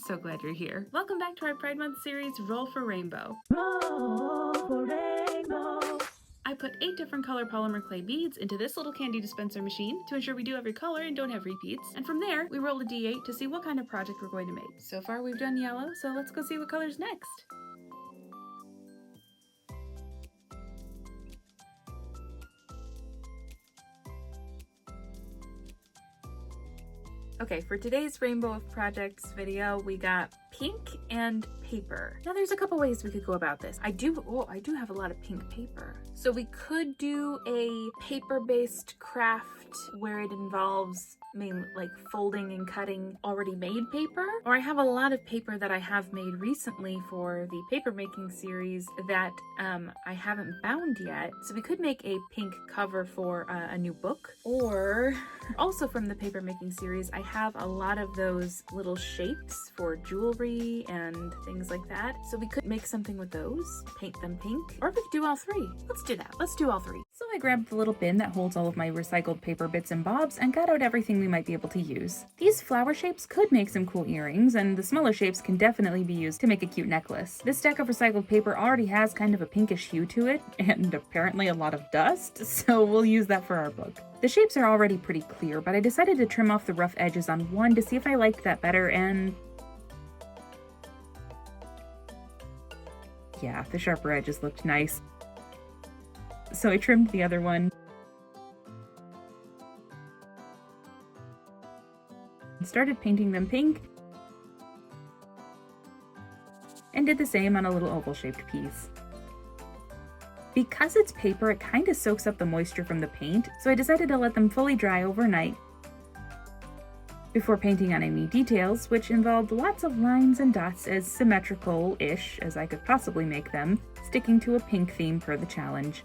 so glad you're here. Welcome back to our Pride Month series, Roll for Rainbow. Roll for Rainbow. I put 8 different color polymer clay beads into this little candy dispenser machine to ensure we do every color and don't have repeats. And from there, we roll a D8 to see what kind of project we're going to make. So far we've done yellow, so let's go see what color's next. Okay, for today's Rainbow of Projects video, we got pink and paper. Now there's a couple ways we could go about this. I do have a lot of pink paper. So we could do a paper-based craft where it involves mainly like folding and cutting already made paper. Or I have a lot of paper that I have made recently for the paper making series that I haven't bound yet. So we could make a pink cover for a new book. Or also from the paper making series, I have a lot of those little shapes for jewelry and things like that. So we could make something with those, paint them pink, or we could do all three. Let's do that. Let's do all three. So I grabbed the little bin that holds all of my recycled paper bits and bobs and got out everything we might be able to use. These flower shapes could make some cool earrings, and the smaller shapes can definitely be used to make a cute necklace. This stack of recycled paper already has kind of a pinkish hue to it, and apparently a lot of dust, so we'll use that for our book. The shapes are already pretty clear, but I decided to trim off the rough edges on one to see if I liked that better, and yeah, the sharper edges looked nice. So I trimmed the other one and started painting them pink, and did the same on a little oval-shaped piece. Because it's paper, it kind of soaks up the moisture from the paint, so I decided to let them fully dry overnight before painting on any details, which involved lots of lines and dots as symmetrical-ish as I could possibly make them, sticking to a pink theme per the challenge.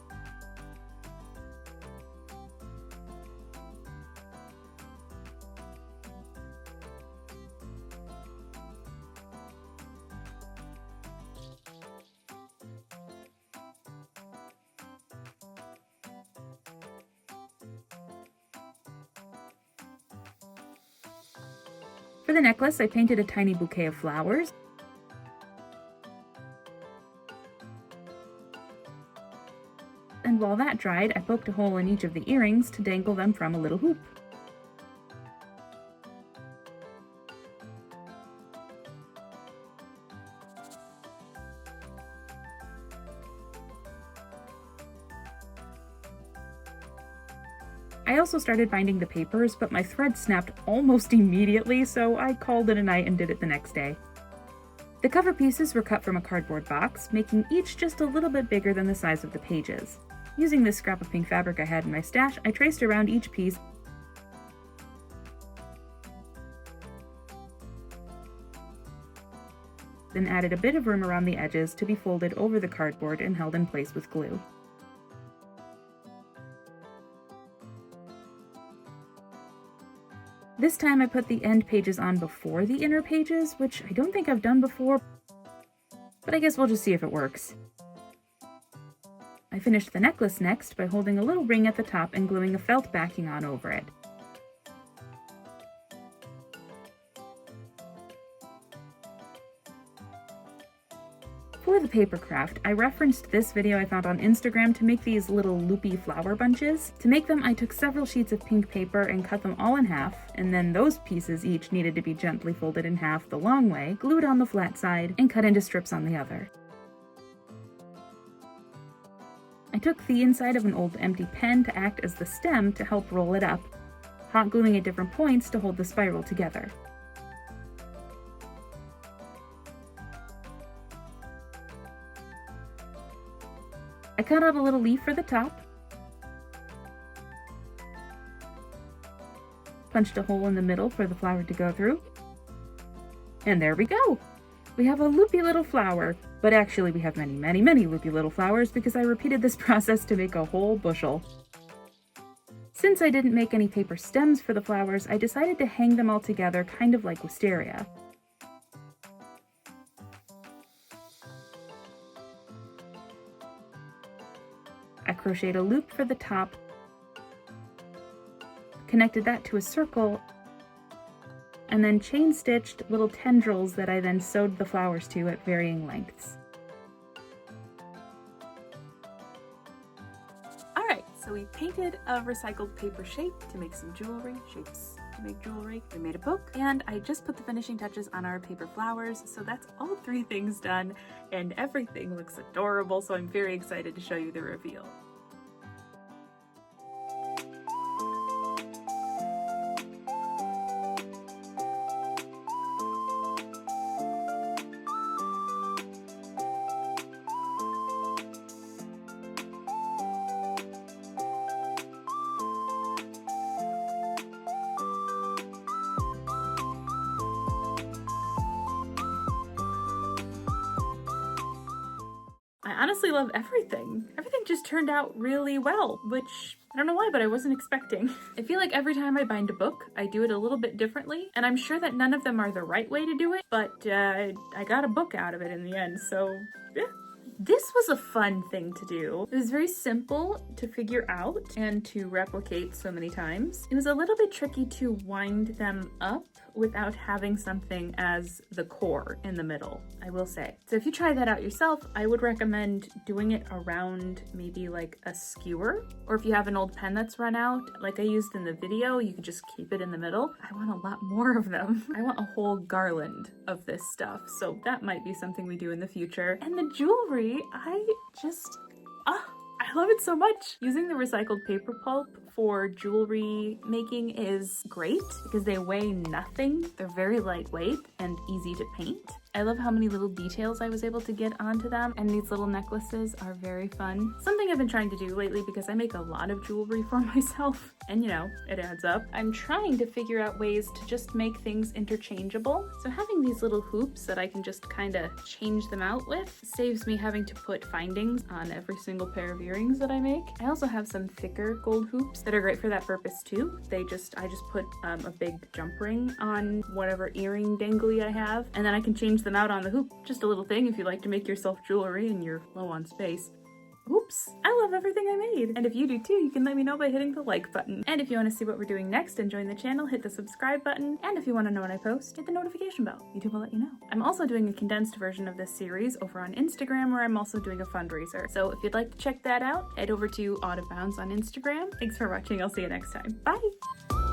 For the necklace, I painted a tiny bouquet of flowers. And while that dried, I poked a hole in each of the earrings to dangle them from a little hoop. I also started binding the papers, but my thread snapped almost immediately, so I called it a night and did it the next day. The cover pieces were cut from a cardboard box, making each just a little bit bigger than the size of the pages. Using this scrap of pink fabric I had in my stash, I traced around each piece then added a bit of room around the edges to be folded over the cardboard and held in place with glue. This time I put the end pages on before the inner pages, which I don't think I've done before, but I guess we'll just see if it works. I finished the necklace next by holding a little ring at the top and gluing a felt backing on over it. For the paper craft, I referenced this video I found on Instagram to make these little loopy flower bunches. To make them, I took several sheets of pink paper and cut them all in half, and then those pieces each needed to be gently folded in half the long way, glued on the flat side, and cut into strips on the other. I took the inside of an old empty pen to act as the stem to help roll it up, hot gluing at different points to hold the spiral together. I cut out a little leaf for the top, punched a hole in the middle for the flower to go through, and there we go! We have a loopy little flower, but actually we have many loopy little flowers because I repeated this process to make a whole bushel. Since I didn't make any paper stems for the flowers, I decided to hang them all together kind of like wisteria. I crocheted a loop for the top, connected that to a circle, and then chain stitched little tendrils that I then sewed the flowers to at varying lengths. Alright, so we painted a recycled paper shape to make some jewelry, shapes to make jewelry. We made a book, and I just put the finishing touches on our paper flowers, so that's all 3 things done, and everything looks adorable, so I'm very excited to show you the reveal. I honestly love everything. Everything just turned out really well, which I don't know why, but I wasn't expecting. I feel like every time I bind a book, I do it a little bit differently, and I'm sure that none of them are the right way to do it, but I got a book out of it in the end, so yeah. This was a fun thing to do. It was very simple to figure out and to replicate so many times. It was a little bit tricky to wind them up without having something as the core in the middle, I will say. So if you try that out yourself, I would recommend doing it around maybe like a skewer, or if you have an old pen that's run out, like I used in the video, you could just keep it in the middle. I want a lot more of them. I want a whole garland of this stuff, so that might be something we do in the future. And the jewelry, I love it so much. Using the recycled paper pulp for jewelry making is great because they weigh nothing. They're very lightweight and easy to paint. I love how many little details I was able to get onto them, and these little necklaces are very fun. Something I've been trying to do lately because I make a lot of jewelry for myself, and you know, it adds up. I'm trying to figure out ways to just make things interchangeable. So having these little hoops that I can just kind of change them out with saves me having to put findings on every single pair of earrings that I make. I also have some thicker gold hoops that are great for that purpose too. I just put a big jump ring on whatever earring dangly I have, and then I can change them out on the hoop. Just a little thing if you like to make yourself jewelry and you're low on space. Oops, I love everything I made. And if you do too, you can let me know by hitting the like button. And if you want to see what we're doing next and join the channel, hit the subscribe button. And if you want to know when I post, hit the notification bell. YouTube will let you know. I'm also doing a condensed version of this series over on Instagram, where I'm also doing a fundraiser. So if you'd like to check that out, head over to Out of Bounds on Instagram. Thanks for watching. I'll see you next time. Bye!